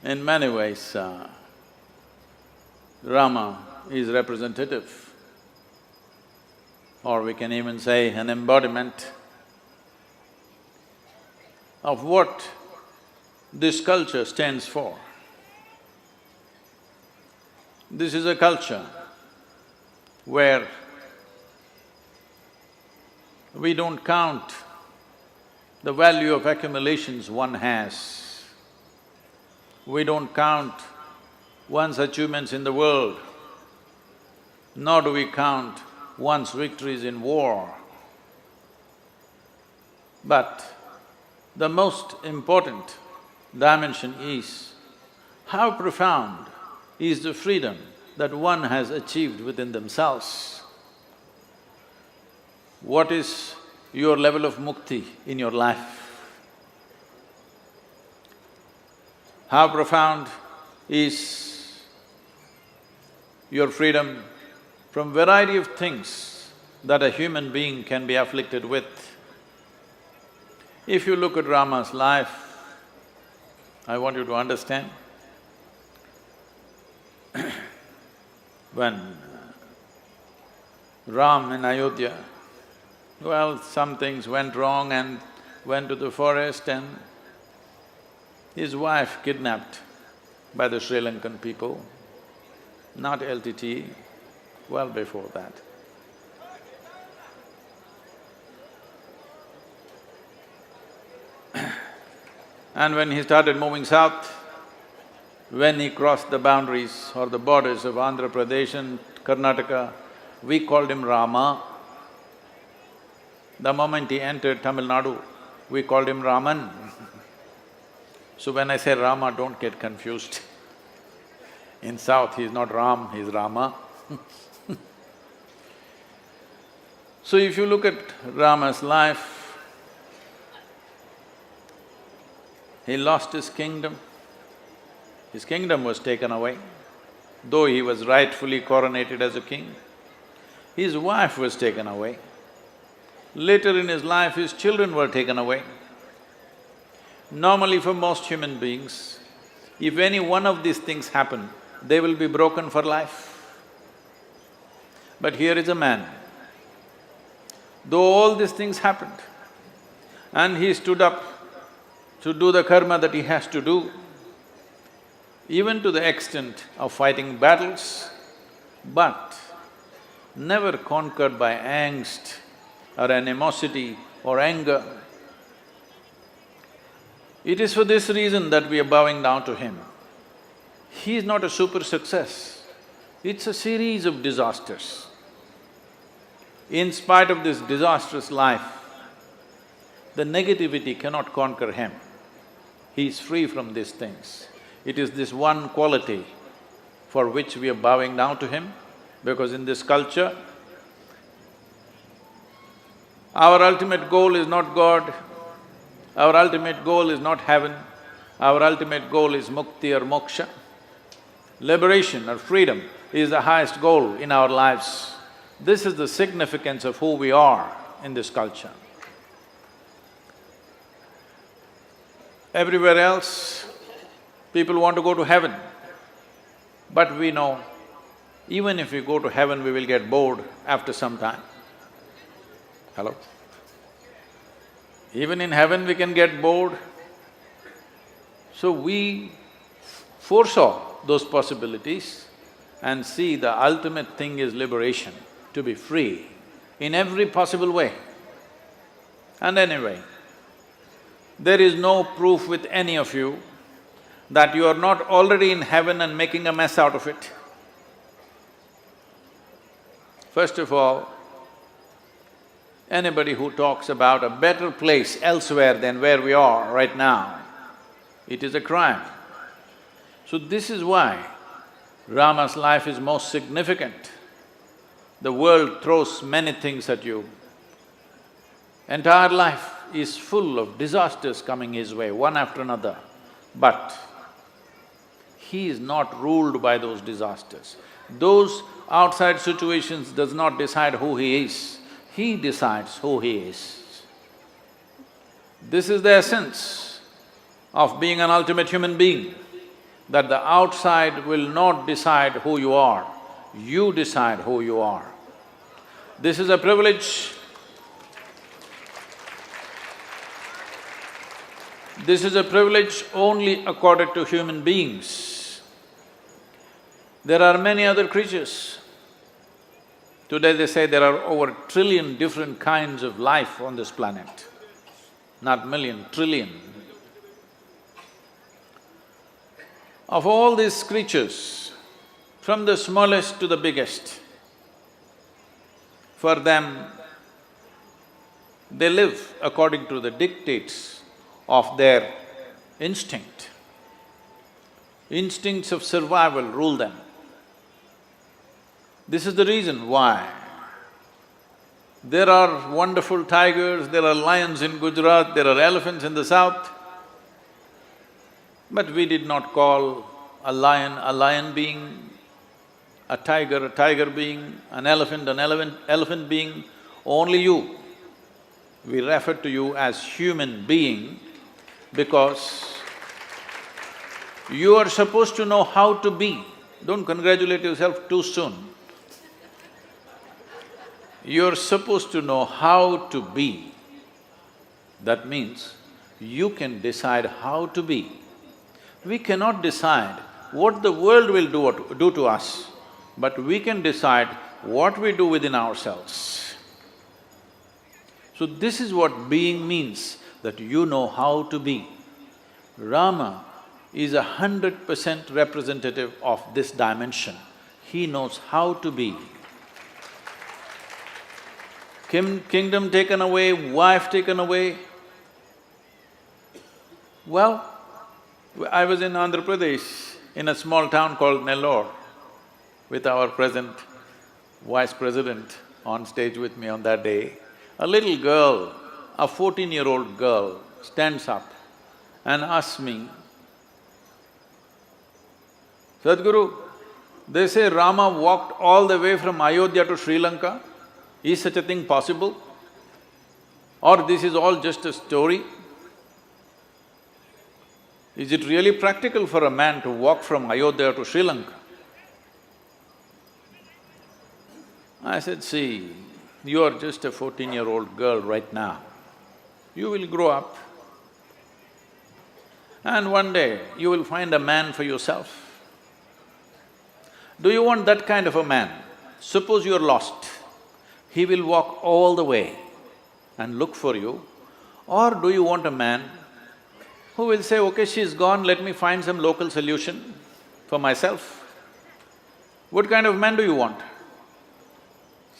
In many ways, Rama is representative, or we can even say an embodiment of what this culture stands for. This is a culture where we don't count the value of accumulations one has. We don't count one's achievements in the world, nor do we count one's victories in war. But the most important dimension is how profound is the freedom that one has achieved within themselves. What is your level of mukti in your life? How profound is your freedom from variety of things that a human being can be afflicted with? If you look at Rama's life, I want you to understand, when Ram in Ayodhya, well, some things went wrong and went to the forest and his wife kidnapped by the Sri Lankan people, not LTT, well before that. And when he started moving south, when he crossed the boundaries or the borders of Andhra Pradesh and Karnataka, we called him Rama. The moment he entered Tamil Nadu, we called him Raman. So when I say Rama, don't get confused. In south, he's not Ram, he's Rama. So if you look at Rama's life, he lost his kingdom. His kingdom was taken away, though he was rightfully coronated as a king. His wife was taken away. Later in his life, his children were taken away. Normally for most human beings, if any one of these things happen, they will be broken for life. But here is a man, though all these things happened, and he stood up to do the karma that he has to do, even to the extent of fighting battles, but never conquered by angst or animosity or anger. It is for this reason that we are bowing down to him. He is not a super success, it's a series of disasters. In spite of this disastrous life, the negativity cannot conquer him. He is free from these things. It is this one quality for which we are bowing down to him, because in this culture, our ultimate goal is not God, our ultimate goal is not heaven, our ultimate goal is mukti or moksha. Liberation or freedom is the highest goal in our lives. This is the significance of who we are in this culture. Everywhere else, people want to go to heaven, but we know, even if we go to heaven, we will get bored after some time. Hello? Even in heaven we can get bored. So we foresaw those possibilities and see the ultimate thing is liberation, to be free in every possible way. And anyway, there is no proof with any of you that you are not already in heaven and making a mess out of it. First of all, anybody who talks about a better place elsewhere than where we are right now, it is a crime. So this is why Rama's life is most significant. The world throws many things at you. Entire life is full of disasters coming his way, one after another, but he is not ruled by those disasters. Those outside situations does not decide who he is, he decides who he is. This is the essence of being an ultimate human being. that the outside will not decide who you are, you decide who you are. This is a privilege. This is a privilege only accorded to human beings. There are many other creatures. Today they say there are over 1 trillion different kinds of life on this planet. Not million, trillion. Of all these creatures, from the smallest to the biggest, for them, they live according to the dictates of their instinct. Instincts of survival rule them. This is the reason why there are wonderful tigers, there are lions in Gujarat, there are elephants in the south. But we did not call a lion being, a tiger being, an elephant being, only you. We refer to you as human being because you are supposed to know how to be. Don't congratulate yourself too soon. You're supposed to know how to be. That means you can decide how to be. We cannot decide what the world will do to us, but we can decide what we do within ourselves. So this is what being means, that you know how to be. Rama is 100% representative of this dimension. He knows how to be. Kingdom taken away, wife taken away. Well, I was in Andhra Pradesh, in a small town called Nellore, with our present vice president on stage with me on that day. A little girl, a 14-year-old girl, stands up and asks me, "Sadhguru, they say Rama walked all the way from Ayodhya to Sri Lanka. Is such a thing possible? Or this is all just a story? Is it really practical for a man to walk from Ayodhya to Sri Lanka?" I said, "See, you are just a 14-year-old girl right now. You will grow up and one day you will find a man for yourself. Do you want that kind of a man? Suppose you are lost, he will walk all the way and look for you. Or do you want a man who will say, okay, she's gone, let me find some local solution for myself? What kind of man do you want?"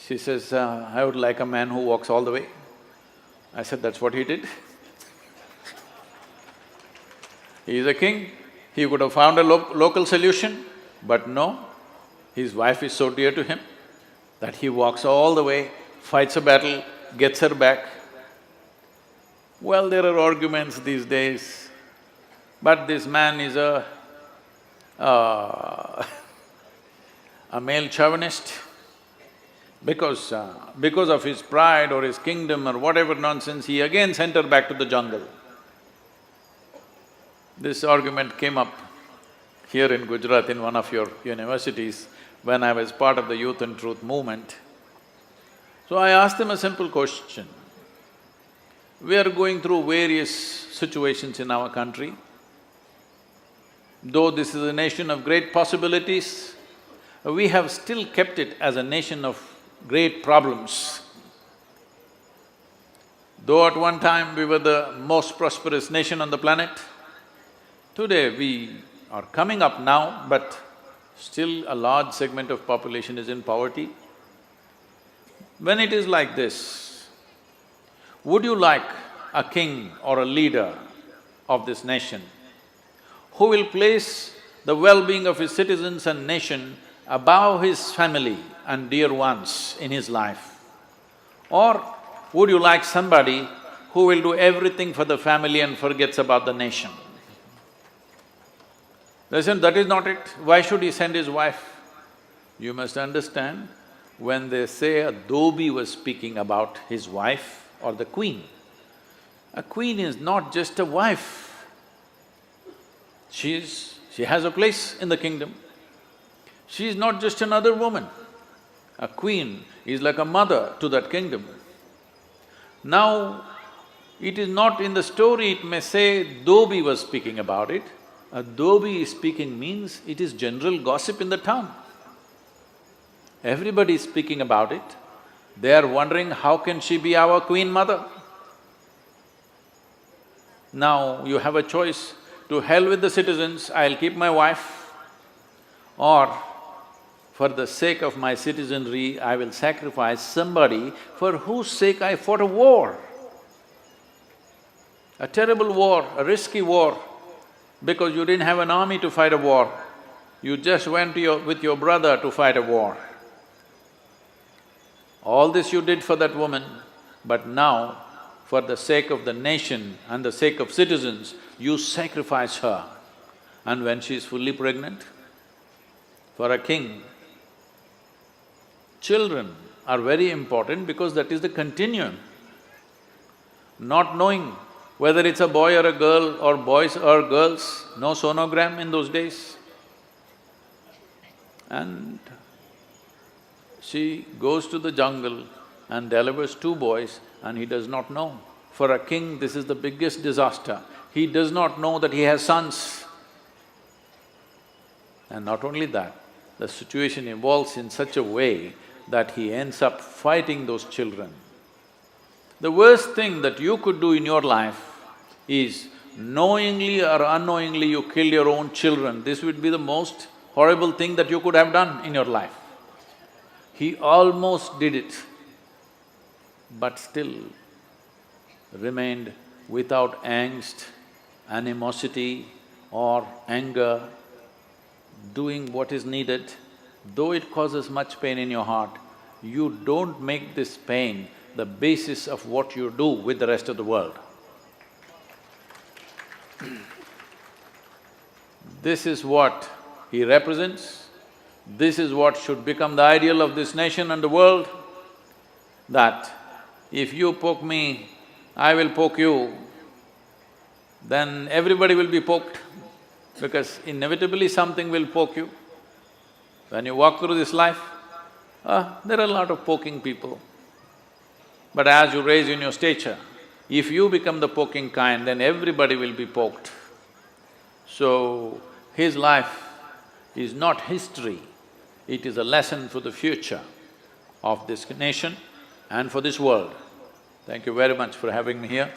She says, "I would like a man who walks all the way." I said, "That's what he did." He is a king, he could have found a local solution, but no, his wife is so dear to him that he walks all the way, fights a battle, gets her back. Well, there are arguments these days, but this man is a male chauvinist. Because of his pride or his kingdom or whatever nonsense, he again sent her back to the jungle. This argument came up here in Gujarat in one of your universities when I was part of the Youth and Truth movement. So I asked them a simple question. We are going through various situations in our country. Though this is a nation of great possibilities, we have still kept it as a nation of great problems. Though at one time we were the most prosperous nation on the planet, today we are coming up now, but still a large segment of population is in poverty. When it is like this, would you like a king or a leader of this nation who will place the well-being of his citizens and nation above his family and dear ones in his life? Or would you like somebody who will do everything for the family and forgets about the nation? They said, that is not it. Why should he send his wife? You must understand, when they say a dhobi was speaking about his wife or the queen, a queen is not just a wife. She's She has a place in the kingdom. She is not just another woman. A queen is like a mother to that kingdom. Now, it is not in the story, it may say Dhobi was speaking about it. A Dhobi is speaking means it is general gossip in the town. Everybody is speaking about it. They are wondering, how can she be our queen mother? Now you have a choice, to hell with the citizens, I'll keep my wife, or for the sake of my citizenry, I will sacrifice somebody for whose sake I fought a war. A terrible war, a risky war, because you didn't have an army to fight a war. You just went with your brother to fight a war. All this you did for that woman, but now, for the sake of the nation and the sake of citizens, you sacrifice her. And when she is fully pregnant, for a king, children are very important because that is the continuum. Not knowing whether it's a boy or a girl or boys or girls, no sonogram in those days. And she goes to the jungle and delivers 2 boys and he does not know. For a king, this is the biggest disaster. He does not know that he has sons. And not only that, the situation evolves in such a way that he ends up fighting those children. The worst thing that you could do in your life is knowingly or unknowingly you kill your own children. This would be the most horrible thing that you could have done in your life. He almost did it, but still remained without angst, animosity or anger, doing what is needed. Though it causes much pain in your heart, you don't make this pain the basis of what you do with the rest of the world. This is what he represents. This is what should become the ideal of this nation and the world, that if you poke me, I will poke you, then everybody will be poked, because inevitably something will poke you. When you walk through this life, there are a lot of poking people. But as you raise in your stature, if you become the poking kind, then everybody will be poked. So, his life is not history, it is a lesson for the future of this nation and for this world. Thank you very much for having me here.